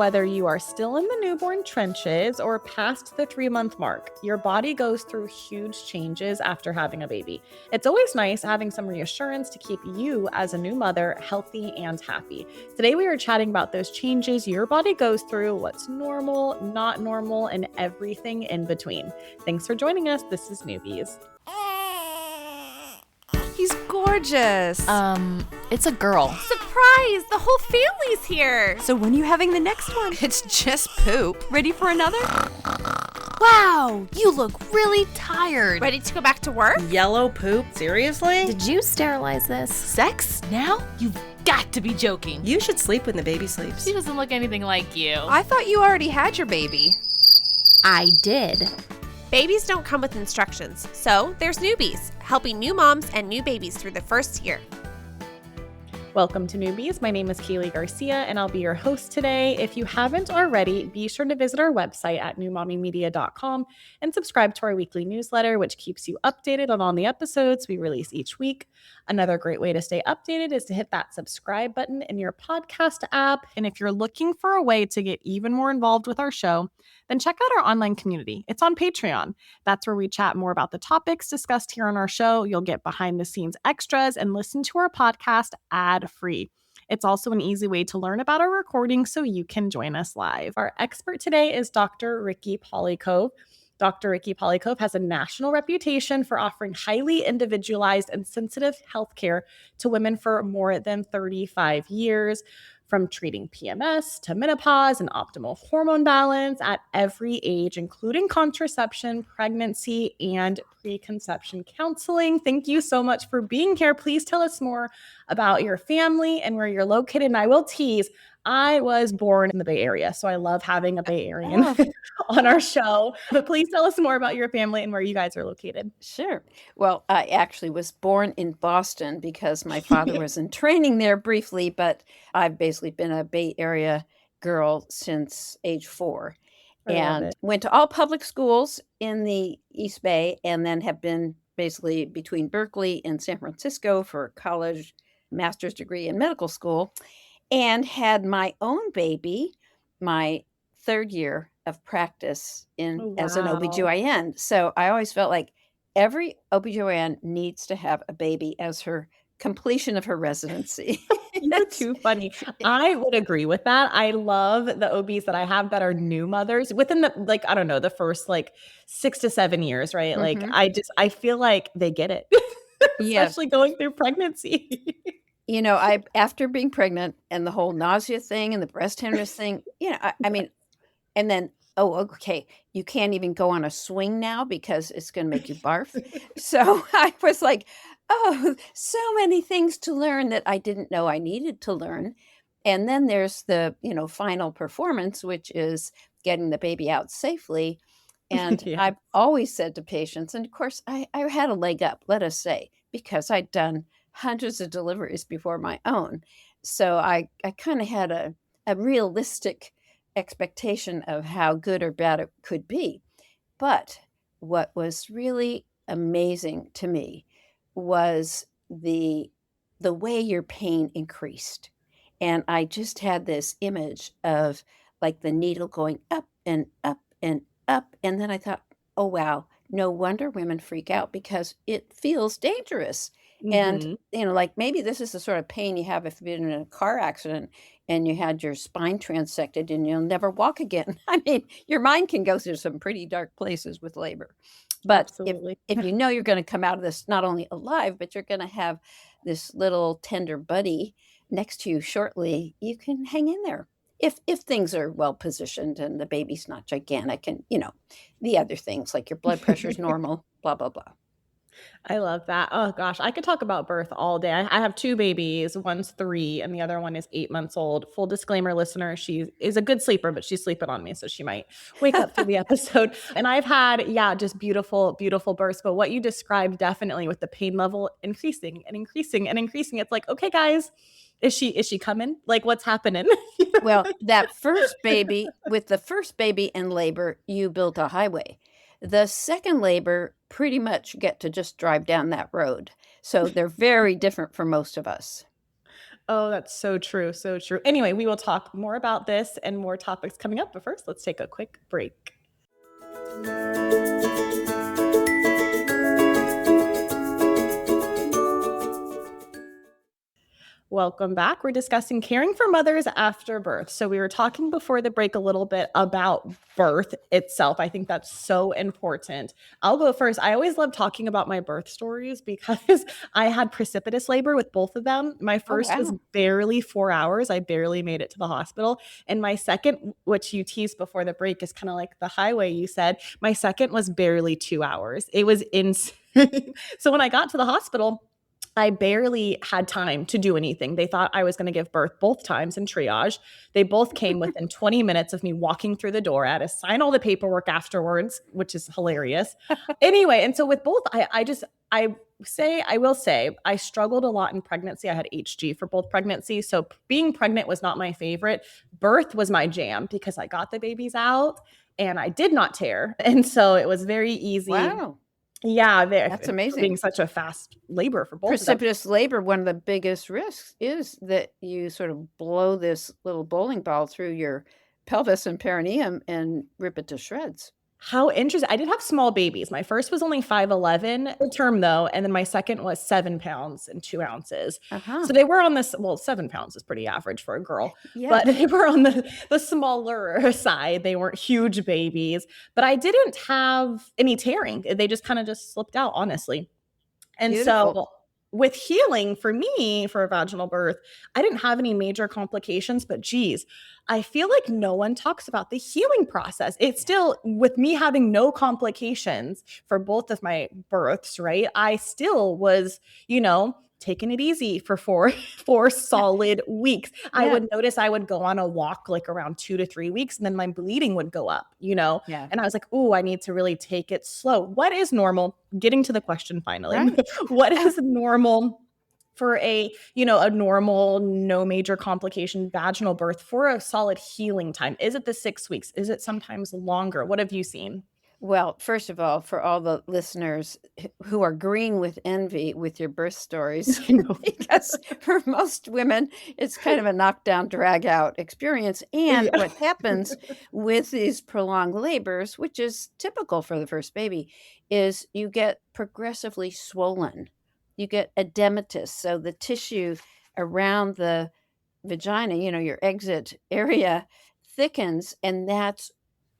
Whether you are still in the newborn trenches or past the 3-month mark, your body goes through huge changes after having a baby. It's always nice having some reassurance to keep you as a new mother healthy and happy. Today we are chatting about those changes your body goes through, what's normal, not normal, and everything in between. Thanks for joining us. This is Newbies. He's gorgeous. It's a girl. Surprise! The whole family's here. So when are you having the next one? It's just poop. Ready for another? Wow, you look really tired. Ready to go back to work? Yellow poop? Seriously? Did you sterilize this? Sex? Now? You've got to be joking. You should sleep when the baby sleeps. She doesn't look anything like you. I thought you already had your baby. I did. Babies don't come with instructions, so there's Newbies, helping new moms and new babies through the first year. Welcome to Newbies. My name is Kaile Garcia, and I'll be your host today. If you haven't already, be sure to visit our website at newmommymedia.com and subscribe to our weekly newsletter, which keeps you updated on all the episodes we release each week. Another great way to stay updated is to hit that subscribe button in your podcast app. And if you're looking for a way to get even more involved with our show, then check out our online community. It's on Patreon. That's where we chat more about the topics discussed here on our show. You'll get behind the scenes extras and listen to our podcast ad-free. It's also an easy way to learn about our recording so you can join us live. Our expert today is Dr. Ricki Pollycove. Dr. Ricki Pollycove has a national reputation for offering highly individualized and sensitive healthcare to women for more than 35 years. From treating PMS to menopause and optimal hormone balance at every age, including contraception, pregnancy, and preconception counseling. Thank you so much for being here. Please tell us more about your family and where you're located. And I will tease, I was born in the Bay Area, so I love having a Bay Area on our show. But please tell us more about your family and where you guys are located. Sure. Well, I actually was born in Boston because my father was in training there briefly, but I've basically been a Bay Area girl since age 4 and went to all public schools in the East Bay and then have been basically between Berkeley and San Francisco for college, master's degree in medical school. And had my own baby my 3rd year of practice as an OBGYN. So I always felt like every OBGYN needs to have a baby as her completion of her residency. You're too funny. I would agree with that. I love the OBs that I have that are new mothers within the, the first 6 to 7 years, right? Mm-hmm. I feel like they get it, especially going through pregnancy. You know, after being pregnant and the whole nausea thing and the breast tenderness thing, and then, okay, you can't even go on a swing now because it's going to make you barf. So I was like, so many things to learn that I didn't know I needed to learn. And then there's the, final performance, which is getting the baby out safely. And I've always said to patients, and of course I had a leg up, let us say, because I'd done hundreds of deliveries before my own. So I kind of had a realistic expectation of how good or bad it could be. But what was really amazing to me was the way your pain increased. And I just had this image of the needle going up and up and up. And then I thought, oh, wow, no wonder women freak out because it feels dangerous. And, maybe this is the sort of pain you have if you've been in a car accident and you had your spine transected and you'll never walk again. I mean, your mind can go through some pretty dark places with labor. But if you know you're going to come out of this not only alive, but you're going to have this little tender buddy next to you shortly, you can hang in there. If things are well positioned and the baby's not gigantic and, the other things like your blood pressure is normal, blah, blah, blah. I love that. Oh gosh, I could talk about birth all day. I have 2 babies. One's 3 and the other one is 8 months old. Full disclaimer, listener, she is a good sleeper, but she's sleeping on me, so she might wake up through the episode. And I've had, just beautiful, beautiful births. But what you described definitely with the pain level increasing and increasing and increasing, it's like, okay, guys, is she coming? What's happening? Well, that first baby, with the first baby in labor, you built a highway. The second labor, pretty much get to just drive down that road. So they're very different for most of us. Oh, that's so true. So true. Anyway, we will talk more about this and more topics coming up. But first, let's take a quick break. Welcome back. We're discussing caring for mothers after birth. So we were talking before the break a little bit about birth itself. I think that's so important. I'll go first. I always love talking about my birth stories because I had precipitous labor with both of them. My Oh, first was wow. barely 4 hours. I barely made it to the hospital. And my second, which you teased before the break, is kind of like the highway you said. My second was barely 2 hours. It was insane. So when I got to the hospital, I barely had time to do anything. They thought I was going to give birth both times in triage. They both came within 20 minutes of me walking through the door. I had to sign all the paperwork afterwards, which is hilarious. Anyway, and so with both, I will say, I struggled a lot in pregnancy. I had HG for both pregnancies. So being pregnant was not my favorite. Birth was my jam because I got the babies out and I did not tear. And so it was very easy. Wow. Yeah, That's for amazing. being such a fast labor for both of them. Precipitous labor, one of the biggest risks is that you sort of blow this little bowling ball through your pelvis and perineum and rip it to shreds. How interesting. I did have small babies. My first was only 5'11" term though, and then my second was 7 pounds and 2 ounces. Uh-huh. So they were on this, well, 7 pounds is pretty average for a girl, Yeah. but they were on the smaller side. They weren't huge babies, but I didn't have any tearing. They just kind of just slipped out, honestly. And Beautiful. so with healing for me for a vaginal birth, I didn't have any major complications, but geez, I feel like no one talks about the healing process. It's still with me having no complications for both of my births, right? I still was, taking it easy for four solid weeks. I Yeah. would notice I would go on a walk like around 2 to 3 weeks, and then my bleeding would go up, Yeah. and I was like, oh, I need to really take it slow. What is normal? Getting to the question finally. Right. What is normal for a normal, no major complication vaginal birth for a solid healing time? Is it the 6 weeks? Is it sometimes longer? What have you seen? Well, first of all, for all the listeners who are green with envy with your birth stories, I know. because for most women, it's kind of a knockdown, drag out experience. And Yeah. what happens with these prolonged labors, which is typical for the first baby, is you get progressively swollen. You get edematous. So the tissue around the vagina, your exit area, thickens, and that's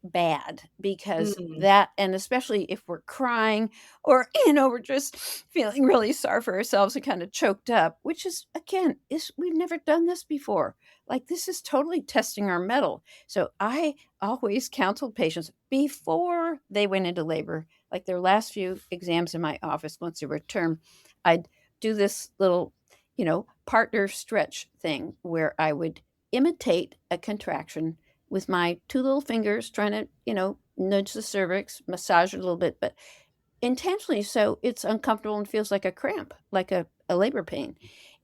bad because Mm. that, and especially if we're crying or we're just feeling really sorry for ourselves and kind of choked up, which is again is we've never done this before. Like, this is totally testing our mettle. So I always counseled patients before they went into labor, like their last few exams in my office once they were term. I'd do this little partner stretch thing where I would imitate a contraction with my two little fingers, trying to, nudge the cervix, massage it a little bit, but intentionally so it's uncomfortable and feels like a cramp, like a labor pain,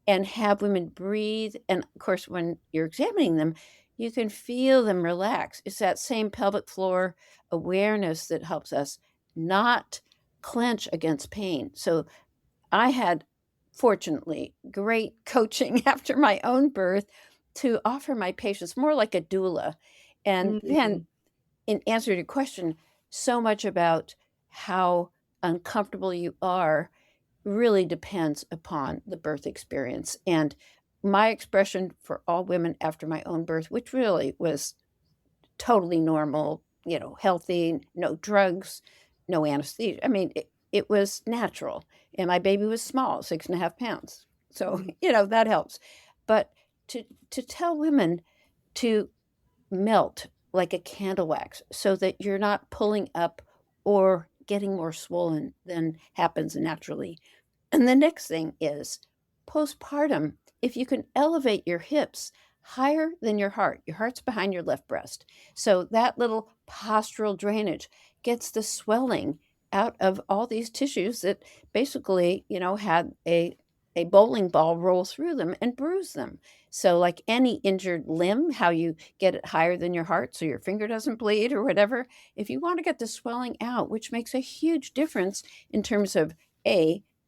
and have women breathe. And of course, when you're examining them, you can feel them relax. It's that same pelvic floor awareness that helps us not clench against pain. So I had, fortunately, great coaching after my own birth to offer my patients more like a doula. And then, Mhm. in answer to your question, so much about how uncomfortable you are really depends upon the birth experience. And my expression for all women after my own birth, which really was totally normal, healthy, no drugs, no anesthesia. I mean, it was natural. And my baby was small, 6.5 pounds. So, Mhm. that helps. But to tell women to melt like a candle wax so that you're not pulling up or getting more swollen than happens naturally. And the next thing is postpartum. If you can elevate your hips higher than your heart's behind your left breast. So that little postural drainage gets the swelling out of all these tissues that basically, had a bowling ball roll through them and bruise them. So, like any injured limb, how you get it higher than your heart so your finger doesn't bleed or whatever, if you want to get the swelling out, which makes a huge difference in terms of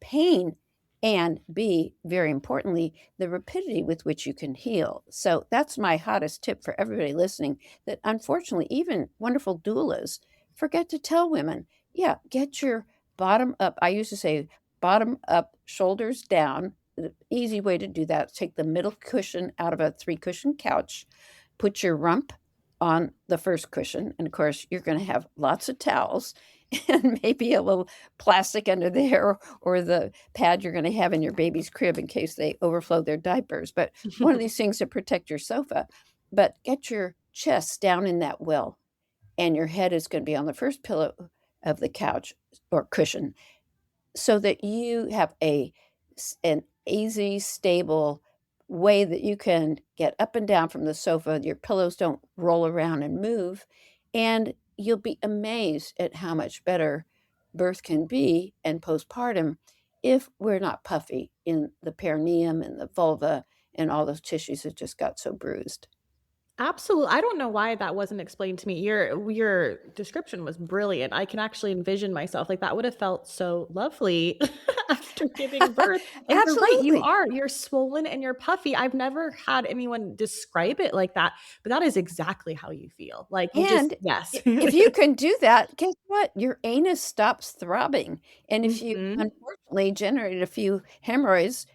pain and B, very importantly, the rapidity with which you can heal. So that's my hottest tip for everybody listening, that unfortunately, even wonderful doulas forget to tell women, yeah, get your bottom up. I used to say bottom up, shoulders down. The easy way to do that is take the middle cushion out of a 3 cushion couch, put your rump on the first cushion. And of course, you're going to have lots of towels and maybe a little plastic under there, or the pad you're going to have in your baby's crib in case they overflow their diapers. But one of these things to protect your sofa. But get your chest down in that well, and your head is going to be on the first pillow of the couch or cushion, so that you have an easy, stable way that you can get up and down from the sofa. Your pillows don't roll around and move, and you'll be amazed at how much better birth can be and postpartum if we're not puffy in the perineum and the vulva and all those tissues that just got so bruised. Absolutely. I don't know why that wasn't explained to me. Your description was brilliant. I can actually envision myself like that would have felt so lovely after giving birth. And you're right, you Absolutely. are. You're swollen and you're puffy. I've never had anyone describe it like that, but that is exactly how you feel. Like you just And yes. if you can do that, guess what? Your anus stops throbbing. And if you Mhm. unfortunately generated a few hemorrhoids,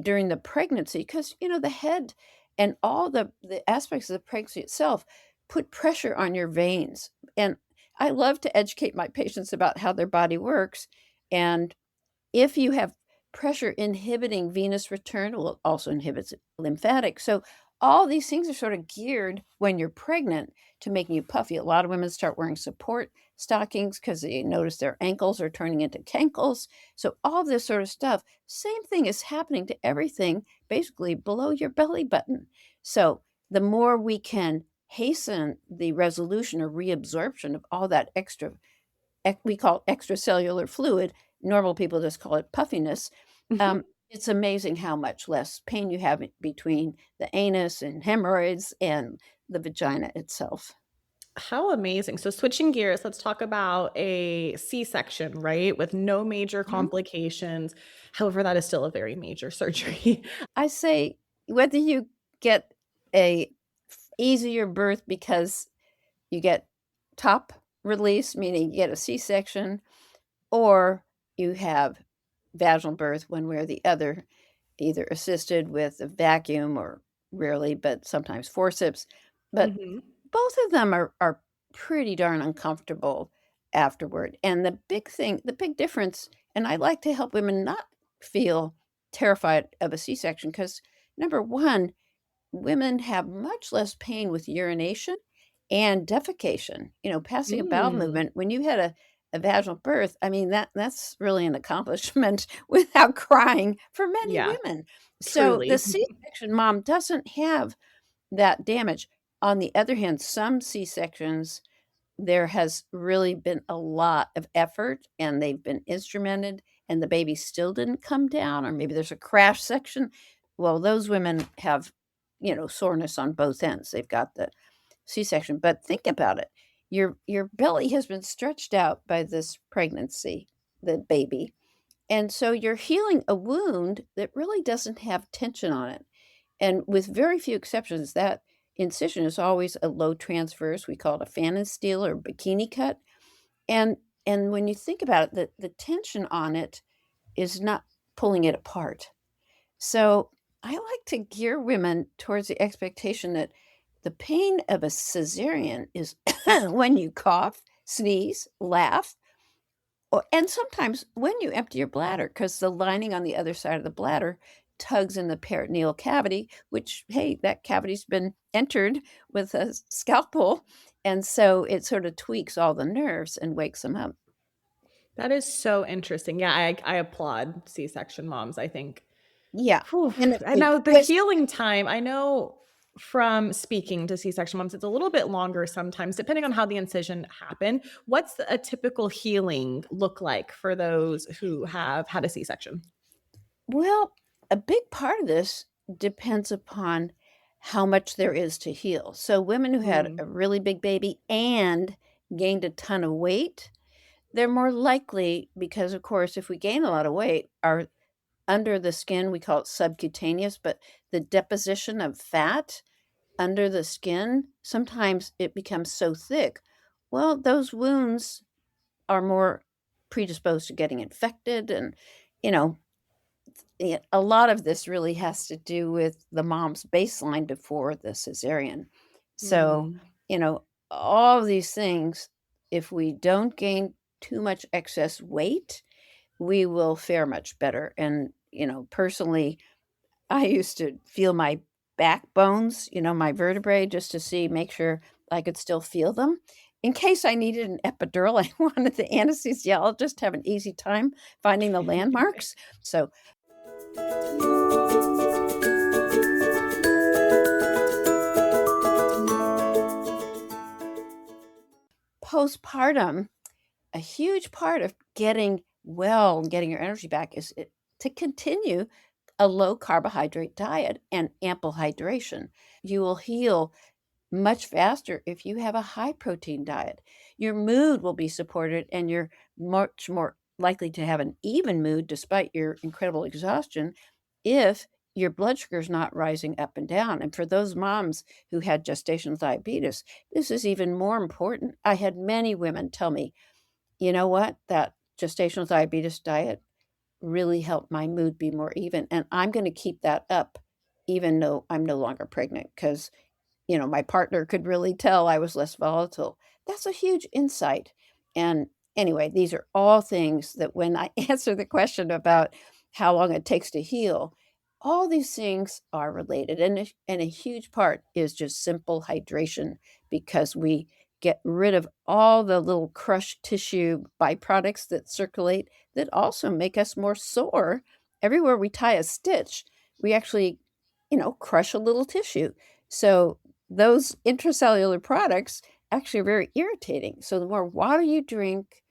during the pregnancy, because the head and all the aspects of the pregnancy itself put pressure on your veins. And I love to educate my patients about how their body works. And if you have pressure inhibiting venous return, well, it also inhibits lymphatic. So all these things are sort of geared when you're pregnant to making you puffy. A lot of women start wearing support stockings because they notice their ankles are turning into cankles. So all this sort of stuff, same thing is happening to everything basically below your belly button. So the more we can hasten the resolution or reabsorption of all that extra, we call extracellular fluid. Normal people just call it puffiness. It's amazing how much less pain you have between the anus and hemorrhoids and the vagina itself. How amazing. So switching gears, let's talk about a C-section, right? With no major Mhm. complications. However, that is still a very major surgery. I say whether you get a easier birth because you get top release, meaning you get a C-section, or you have vaginal birth one way or the other, either assisted with a vacuum or rarely, but sometimes forceps. But Mhm. both of them are pretty darn uncomfortable afterward. And the big difference, and I like to help women not feel terrified of a C-section because number one, women have much less pain with urination and defecation. Passing a bowel Mm, movement, when you had a vaginal birth, I mean, that's really an accomplishment without crying for many yeah, women. So the truly. C-section mom doesn't have that damage. On the other hand, some C-sections, there has really been a lot of effort and they've been instrumented and the baby still didn't come down, or maybe there's a crash section. Well, those women have, soreness on both ends. They've got the C-section. But think about it. Your belly has been stretched out by this pregnancy, the baby. And so you're healing a wound that really doesn't have tension on it. And with very few exceptions, that incision is always a low transverse. We call it a fan and steel or bikini cut. And and when you think about it, the tension on it is not pulling it apart. So I like to gear women towards the expectation that the pain of a cesarean is when you cough, sneeze, laugh, and sometimes when you empty your bladder, because the lining on the other side of the bladder tugs in the peritoneal cavity, which, hey, that cavity's been entered with a scalpel. And so it sort of tweaks all the nerves and wakes them up. That is so interesting. Yeah, I applaud C-section moms, I think. Yeah. Whew. And I know the because, healing time, I know from speaking to C-section moms, it's a little bit longer sometimes, depending on how the incision happened. What's a typical healing look like for those who have had a C-section? well, a big part of this depends upon how much there is to heal. So women who had Mm, a really big baby and gained a ton of weight, they're more likely because, of course, if we gain a lot of weight, our under the skin, we call it subcutaneous, but the deposition of fat under the skin, sometimes it becomes so thick. Well, those wounds are more predisposed to getting infected. And, you know, a lot of this really has to do with the mom's baseline before the cesarean. So, Mm. all of these things, if we don't gain too much excess weight, we will fare much better. And, personally, I used to feel my backbones, my vertebrae, just to make sure I could still feel them. In case I needed an epidural, I wanted the anesthesiologist to have an easy time finding the landmarks. So, postpartum, a huge part of getting well and getting your energy back is to continue a low carbohydrate diet and ample hydration. You will heal much faster if you have a high protein diet. Your mood will be supported and you're much more likely to have an even mood despite your incredible exhaustion if your blood sugar is not rising up and down. And for those moms who had gestational diabetes, this is even more important. I had many women tell me, you know what, that gestational diabetes diet really helped my mood be more even. And I'm going to keep that up even though I'm no longer pregnant because my partner could really tell I was less volatile. That's a huge insight. And anyway, these are all things that when I answer the question about how long it takes to heal, all these things are related. And a huge part is just simple hydration because we get rid of all the little crushed tissue byproducts that circulate that also make us more sore. Everywhere we tie a stitch, we actually, crush a little tissue. So those intracellular products actually are very irritating. So the more water you drink,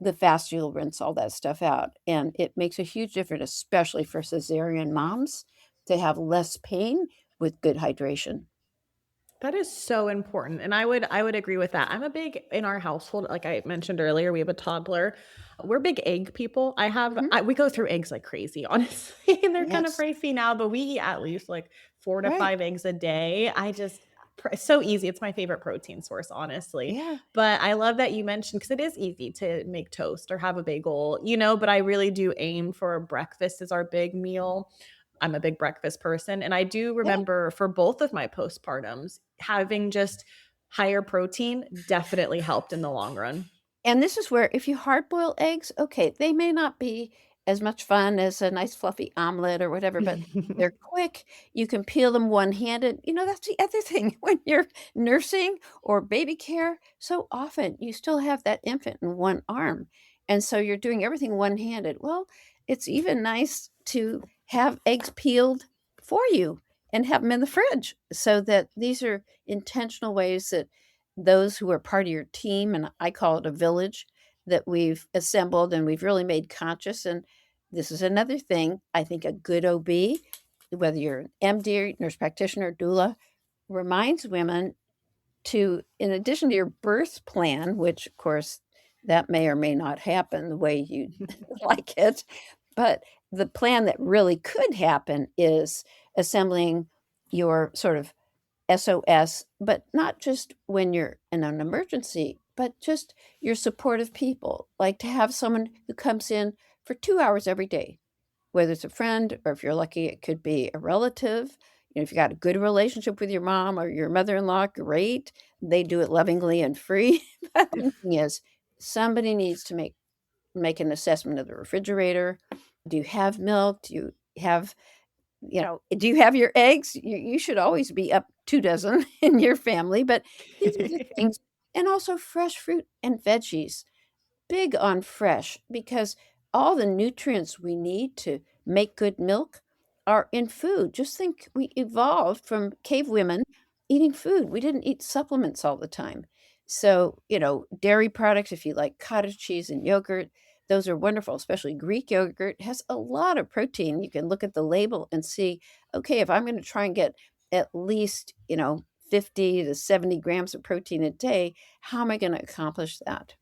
the faster you'll rinse all that stuff out. And it makes a huge difference, especially for cesarean moms, to have less pain with good hydration. That is so important, and I would agree with that. I'm a big in our household, like I mentioned earlier, we have a toddler. We're big egg people. Mhm. We go through eggs like crazy, honestly, and they're kind of Yes. pricey now, but we eat at least like 4 to Right. 5 eggs a day. It's so easy. It's my favorite protein source, honestly. Yeah. But I love that you mentioned because it is easy to make toast or have a bagel, but I really do aim for breakfast as our big meal. I'm a big breakfast person. And I do Yeah. remember for both of my postpartums, having just higher protein definitely helped in the long run. And this is where if you hard boil eggs, okay, they may not be as much fun as a nice fluffy omelet or whatever, but they're quick. You can peel them one-handed. That's the other thing when you're nursing or baby care, so often you still have that infant in one arm. And so you're doing everything one-handed. Well, it's even nice to have eggs peeled for you and have them in the fridge so that these are intentional ways that those who are part of your team, and I call it a village, that we've assembled and we've really made conscious. And this is another thing I think a good OB, whether you're an MD, nurse practitioner, doula, reminds women to, in addition to your birth plan, which of course that may or may not happen the way you like it, but the plan that really could happen is assembling your sort of SOS, but not just when you're in an emergency, but just your supportive people. Like to have someone who comes in for 2 hours every day, whether it's a friend or if you're lucky, it could be a relative. If you got a good relationship with your mom or your mother in law, great. They do it lovingly and free. But the thing is, somebody needs to make an assessment of the refrigerator. Do you have milk? Do you have your eggs? You should always be up 2 dozen in your family, but these are the things. And also fresh fruit and veggies. Big on fresh because all the nutrients we need to make good milk are in food. Just think we evolved from cave women eating food. We didn't eat supplements all the time. So, dairy products, if you like cottage cheese and yogurt, those are wonderful, especially Greek yogurt has a lot of protein. You can look at the label and see, okay, if I'm going to try and get at least, 50 to 70 grams of protein a day, how am I going to accomplish that?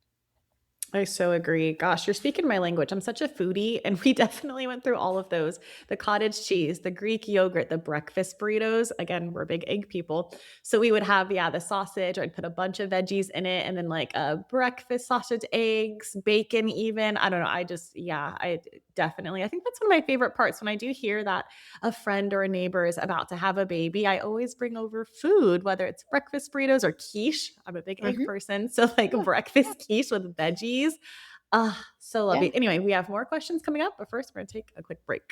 I so agree. Gosh, you're speaking my language. I'm such a foodie, and we definitely went through all of those. The cottage cheese, the Greek yogurt, the breakfast burritos. Again, we're big egg people. So we would have, yeah, the sausage. I'd put a bunch of veggies in it and then like a breakfast sausage, eggs, bacon, even. I don't know. I definitely, I think that's one of my favorite parts. When I do hear that a friend or a neighbor is about to have a baby, I always bring over food, whether it's breakfast burritos or quiche. I'm a big egg Hmm. person. So like Yeah, yeah, breakfast quiche with veggies. Ah, so yeah. lovely. Anyway, we have more questions coming up, but first we're going to take a quick break.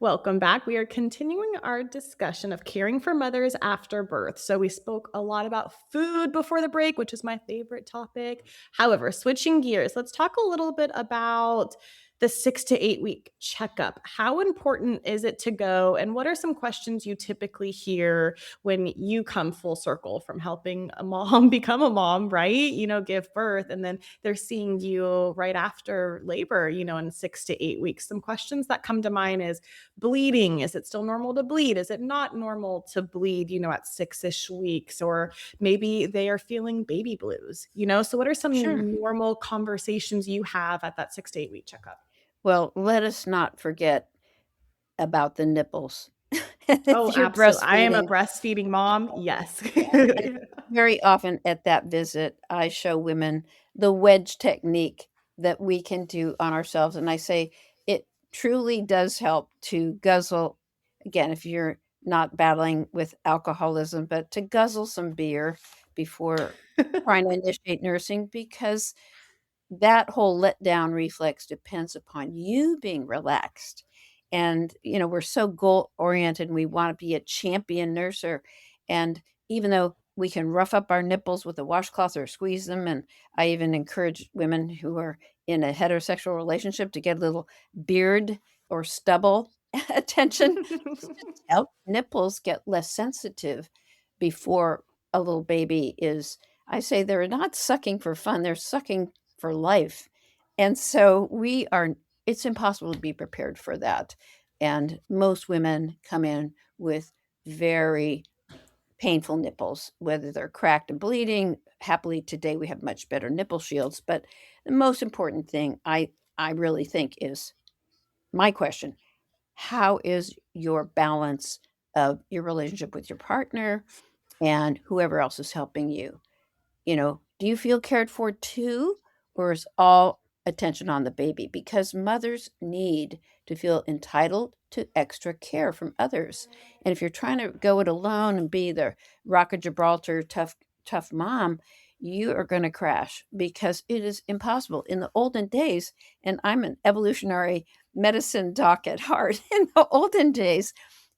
Welcome back. We are continuing our discussion of caring for mothers after birth. So, we spoke a lot about food before the break, which is my favorite topic. However, switching gears, let's talk a little bit about the 6 to 8 week checkup. How important is it to go? And what are some questions you typically hear when you come full circle from helping a mom become a mom, right? Give birth, and then they're seeing you right after labor, in 6 to 8 weeks. Some questions that come to mind is bleeding. Is it still normal to bleed? Is it not normal to bleed, at 6-ish weeks? Or maybe they are feeling baby blues, So, what are Sure. some normal conversations you have at that 6 to 8 week checkup? Well, let us not forget about the nipples. Oh, If you're absolutely. I am a breastfeeding, breastfeeding mom. Yes. and very often at that visit, I show women the wedge technique that we can do on ourselves. And I say it truly does help to guzzle, again, if you're not battling with alcoholism, but to guzzle some beer before trying to initiate nursing, because that whole letdown reflex depends upon you being relaxed. And, we're so goal oriented and we want to be a champion nurser. And even though we can rough up our nipples with a washcloth or squeeze them, and I even encourage women who are in a heterosexual relationship to get a little beard or stubble attention just to help nipples get less sensitive before a little baby is. I say they're not sucking for fun, they're sucking for life. And so it's impossible to be prepared for that. And most women come in with very painful nipples, whether they're cracked and bleeding. Happily, today we have much better nipple shields. But the most important thing I really think is my question: how is your balance of your relationship with your partner and whoever else is helping you? Do you feel cared for too? Or is all attention on the baby? Because mothers need to feel entitled to extra care from others. And if you're trying to go it alone and be the Rock of Gibraltar tough mom, you are going to crash because it is impossible. In the olden days, and I'm an evolutionary medicine doc at heart, in the olden days,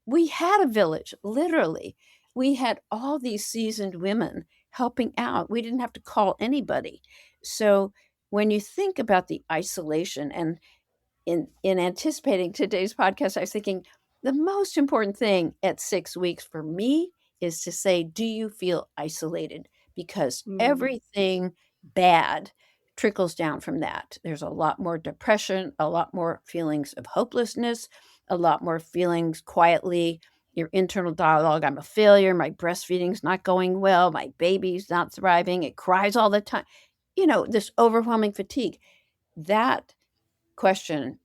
we had a village, literally. We had all these seasoned women helping out. We didn't have to call anybody. So when you think about the isolation, and in anticipating today's podcast, I was thinking the most important thing at 6 weeks for me is to say, do you feel isolated? Because Mm. everything bad trickles down from that. There's a lot more depression, a lot more feelings of hopelessness, a lot more feelings quietly, your internal dialogue. I'm a failure. My breastfeeding's not going well. My baby's not thriving. It cries all the time. This overwhelming fatigue. That question: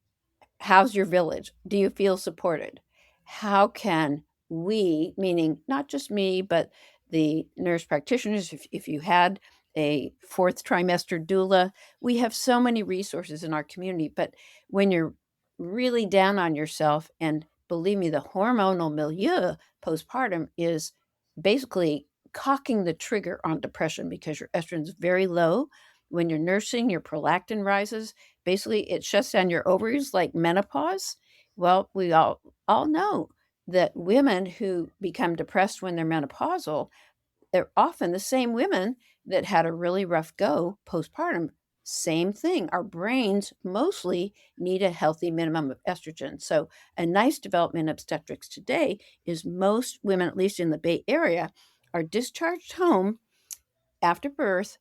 how's your village? Do you feel supported? How can we, meaning not just me, but the nurse practitioners, if you had a fourth trimester doula, we have so many resources in our community. But when you're really down on yourself, and believe me, the hormonal milieu postpartum is basically cocking the trigger on depression because your estrogen is very low. When you're nursing, your prolactin rises. Basically, it shuts down your ovaries like menopause. Well, we all know that women who become depressed when they're menopausal, they're often the same women that had a really rough go postpartum. Same thing. Our brains mostly need a healthy minimum of estrogen. So, a nice development in obstetrics today is most women, at least in the Bay Area, are discharged home after birth,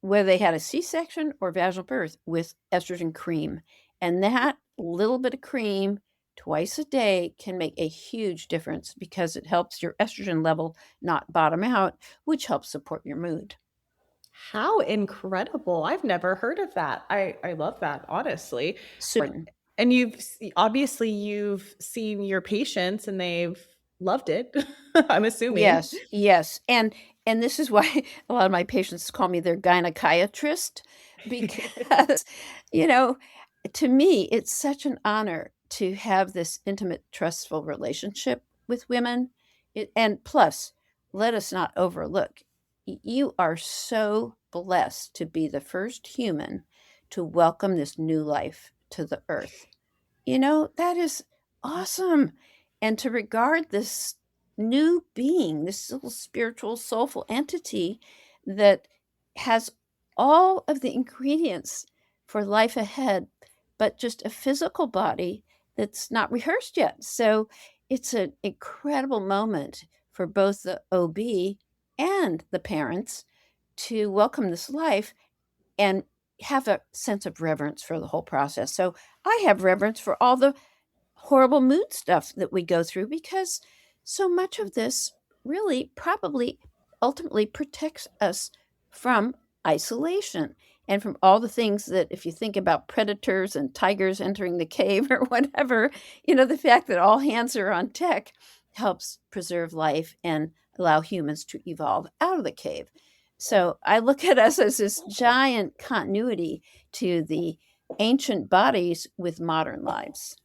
whether they had a C-section or vaginal birth, with estrogen cream. And that little bit of cream twice a day can make a huge difference because it helps your estrogen level not bottom out, which helps support your mood. How incredible. I've never heard of that. I love that, honestly. Soon. And obviously you've seen your patients and they've loved it, I'm assuming. Yes, yes, and this is why a lot of my patients call me their gynecologist because, you know, to me, it's such an honor to have this intimate, trustful relationship with women. And plus, let us not overlook, you are so blessed to be the first human to welcome this new life to the earth. That is awesome. And to regard this new being, this little spiritual, soulful entity that has all of the ingredients for life ahead, but just a physical body that's not rehearsed yet. So it's an incredible moment for both the OB and the parents to welcome this life and have a sense of reverence for the whole process. So I have reverence for all the horrible mood stuff that we go through because so much of this really probably ultimately protects us from isolation and from all the things that, if you think about predators and tigers entering the cave or whatever, the fact that all hands are on deck helps preserve life and allow humans to evolve out of the cave. So I look at us as this giant continuity to the ancient bodies with modern lives.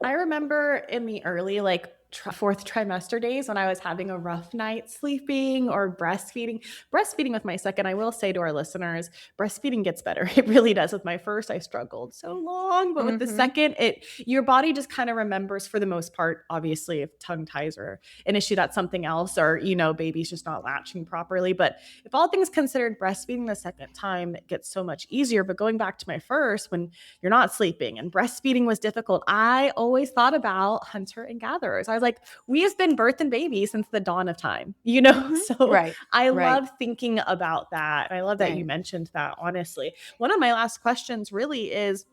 I remember in the early, like, fourth trimester days when I was having a rough night sleeping or breastfeeding. Breastfeeding with my second, I will say to our listeners, breastfeeding gets better. It really does. With my first, I struggled so long, but with the second, your body just kind of remembers for the most part. Obviously, if tongue ties are an issue, that's something else, or baby's just not latching properly. But if all things considered, breastfeeding the second time gets so much easier. But going back to my first, when you're not sleeping and breastfeeding was difficult, I always thought about hunter and gatherers. I was like, we have been birthing babies since the dawn of time, So Right, I right, love thinking about that. I love that you right. mentioned that, honestly. One of my last questions really is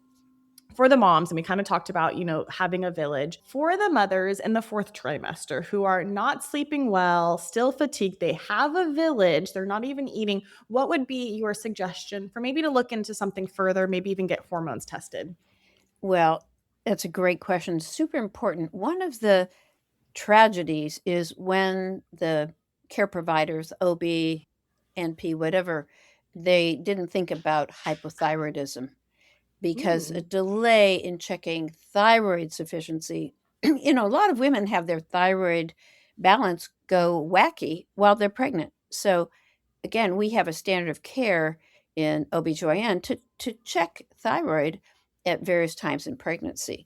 for the moms, and we kind of talked about, having a village. For the mothers in the fourth trimester who are not sleeping well, still fatigued, they have a village, they're not even eating, what would be your suggestion for maybe to look into something further, maybe even get hormones tested? Well, that's a great question. Super important. One of the tragedies is when the care providers, OB, NP, whatever, they didn't think about hypothyroidism because a Ooh. delay in checking thyroid sufficiency, a lot of women have their thyroid balance go wacky while they're pregnant. So again, we have a standard of care in OBGYN to check thyroid at various times in pregnancy,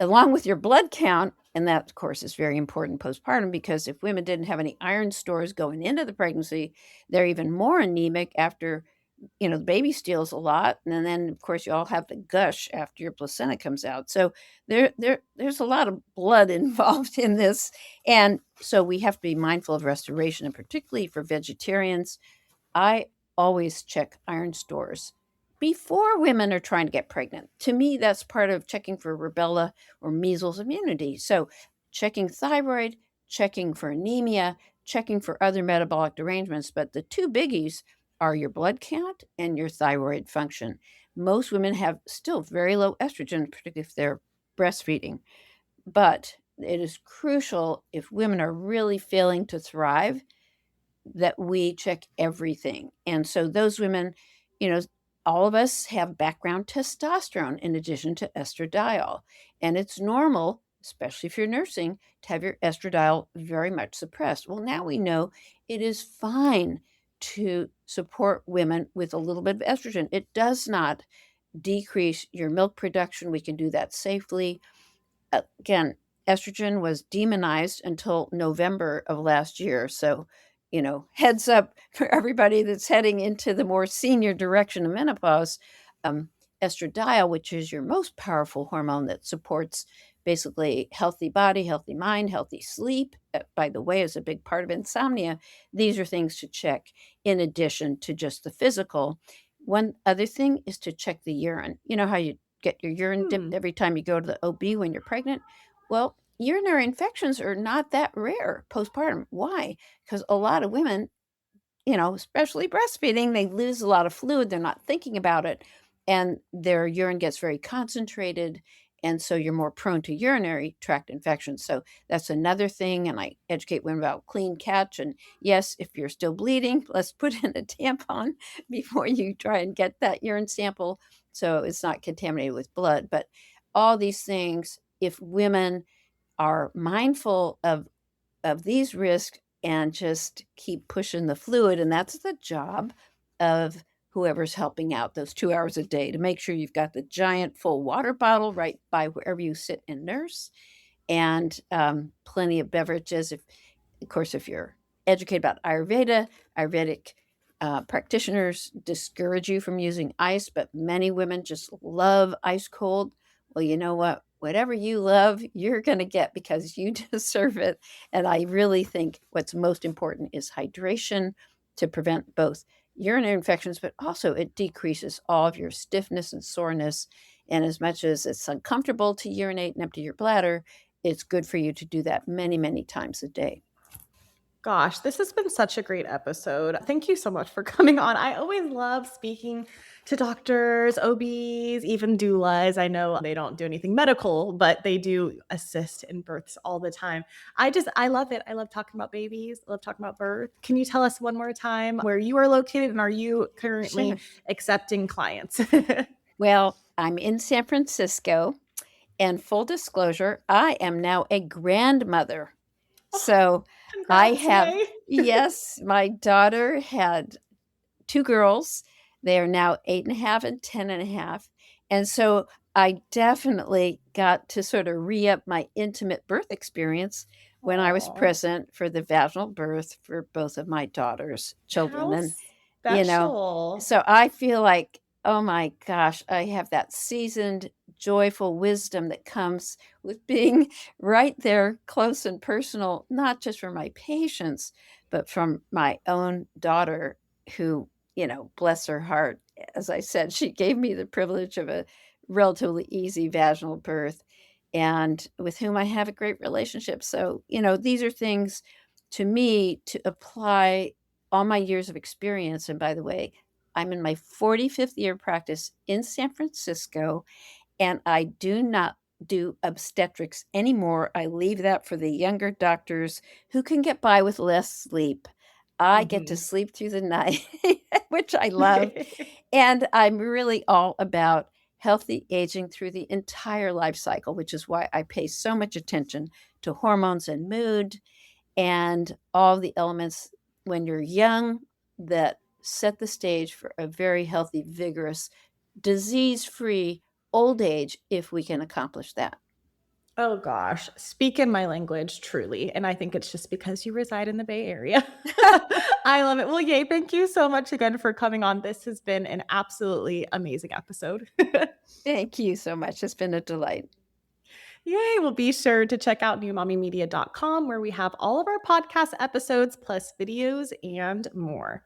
along with your blood count. And that, of course, is very important postpartum because if women didn't have any iron stores going into the pregnancy, they're even more anemic after, the baby steals a lot. And then, of course, you all have the gush after your placenta comes out. So there's a lot of blood involved in this. And so we have to be mindful of restoration, and particularly for vegetarians, I always check iron stores before women are trying to get pregnant. To me, that's part of checking for rubella or measles immunity. So, checking thyroid, checking for anemia, checking for other metabolic derangements. But the two biggies are your blood count and your thyroid function. Most women have still very low estrogen, particularly if they're breastfeeding. But it is crucial if women are really failing to thrive that we check everything. And so those women, you know, all of us have background testosterone in addition to estradiol. And it's normal, especially if you're nursing, to have your estradiol very much suppressed. Well, now we know it is fine to support women with a little bit of estrogen. It does not decrease your milk production. We can do that safely. Again, estrogen was demonized until November of last year. So, heads up for everybody that's heading into the more senior direction of menopause. Um, Estradiol, which is your most powerful hormone that supports basically healthy body, healthy mind, healthy sleep, by the way, is a big part of insomnia. These are things to check in addition to just the physical. One other thing is to check the urine. You know how you get your urine dipped every time you go to the OB when you're pregnant. Well, urinary infections are not that rare postpartum. Why? Because a lot of women, especially breastfeeding, they lose a lot of fluid. They're not thinking about it, and their urine gets very concentrated. And so you're more prone to urinary tract infections. So that's another thing. And I educate women about clean catch. And yes, if you're still bleeding, let's put in a tampon before you try and get that urine sample so it's not contaminated with blood. But all these things, if women are mindful of these risks and just keep pushing the fluid, and that's the job of whoever's helping out those 2 hours a day, to make sure you've got the giant full water bottle right by wherever you sit and nurse, and plenty of beverages. If you're educated about Ayurvedic practitioners discourage you from using ice, but many women just love ice cold. Well, you know what? Whatever you love, you're going to get because you deserve it. And I really think what's most important is hydration to prevent both urinary infections, but also it decreases all of your stiffness and soreness. And as much as it's uncomfortable to urinate and empty your bladder, it's good for you to do that many, many times a day. Gosh, this has been such a great episode. Thank you so much for coming on. I always love speaking to doctors, OBs, even doulas. I know they don't do anything medical, but they do assist in births all the time. I love it. I love talking about babies. I love talking about birth. Can you tell us one more time where you are located, and are you currently accepting clients? Well, I'm in San Francisco, and full disclosure, I am now a grandmother. So I have, yes, my daughter had 2 girls. They are now 8.5 and 10.5. And so I definitely got to sort of re-up my intimate birth experience when I was present for the vaginal birth for both of my daughters' children. And, so I feel like, oh my gosh, I have that seasoned, joyful wisdom that comes with being right there, close and personal, not just for my patients, but from my own daughter who, bless her heart, as I said, she gave me the privilege of a relatively easy vaginal birth, and with whom I have a great relationship. So, these are things to me to apply all my years of experience. And by the way, I'm in my 45th year of practice in San Francisco, and I do not do obstetrics anymore. I leave that for the younger doctors who can get by with less sleep. I get to sleep through the night, which I love. And I'm really all about healthy aging through the entire life cycle, which is why I pay so much attention to hormones and mood and all the elements when you're young that set the stage for a very healthy, vigorous, disease-free old age if we can accomplish that. Oh gosh, speak in my language, truly. And I think it's just because you reside in the Bay Area. I love it. Well, yay, thank you so much again for coming on. This has been an absolutely amazing episode. Thank you so much. It's been a delight. Yay. Well, be sure to check out newmommymedia.com, where we have all of our podcast episodes plus videos and more.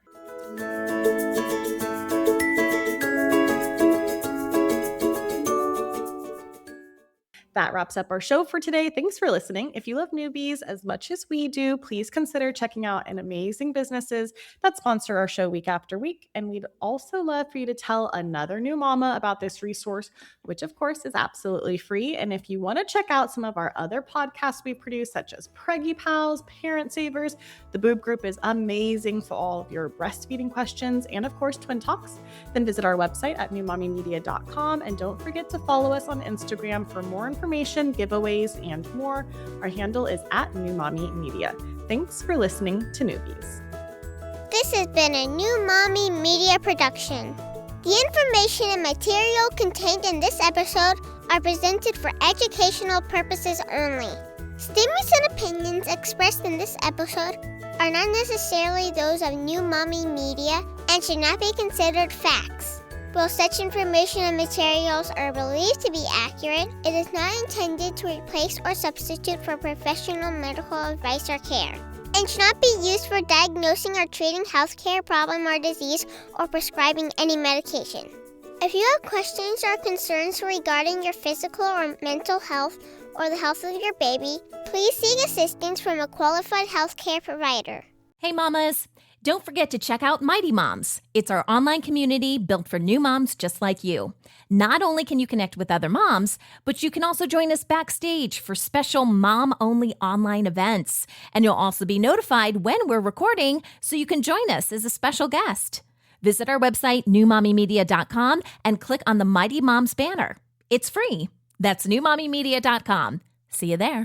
That wraps up our show for today. Thanks for listening. If you love newbies as much as we do, please consider checking out an amazing businesses that sponsor our show week after week. And we'd also love for you to tell another new mama about this resource, which of course is absolutely free. And if you want to check out some of our other podcasts we produce, such as Preggy Pals, Parent Savers, the Boob Group is amazing for all of your breastfeeding questions, and of course, Twin Talks, then visit our website at newmommymedia.com. And don't forget to follow us on Instagram for more information, giveaways, and more. Our handle is @NewMommyMedia. Thanks for listening to Newbies. This has been a New Mommy Media production. The information and material contained in this episode are presented for educational purposes only. Statements and opinions expressed in this episode are not necessarily those of New Mommy Media and should not be considered facts. While such information and materials are believed to be accurate, it is not intended to replace or substitute for professional medical advice or care, and should not be used for diagnosing or treating healthcare problem or disease or prescribing any medication. If you have questions or concerns regarding your physical or mental health or the health of your baby, please seek assistance from a qualified healthcare provider. Hey mamas, don't forget to check out Mighty Moms. It's our online community built for new moms just like you. Not only can you connect with other moms, but you can also join us backstage for special mom-only online events. And you'll also be notified when we're recording so you can join us as a special guest. Visit our website, newmommymedia.com, and click on the Mighty Moms banner. It's free. That's newmommymedia.com. See you there.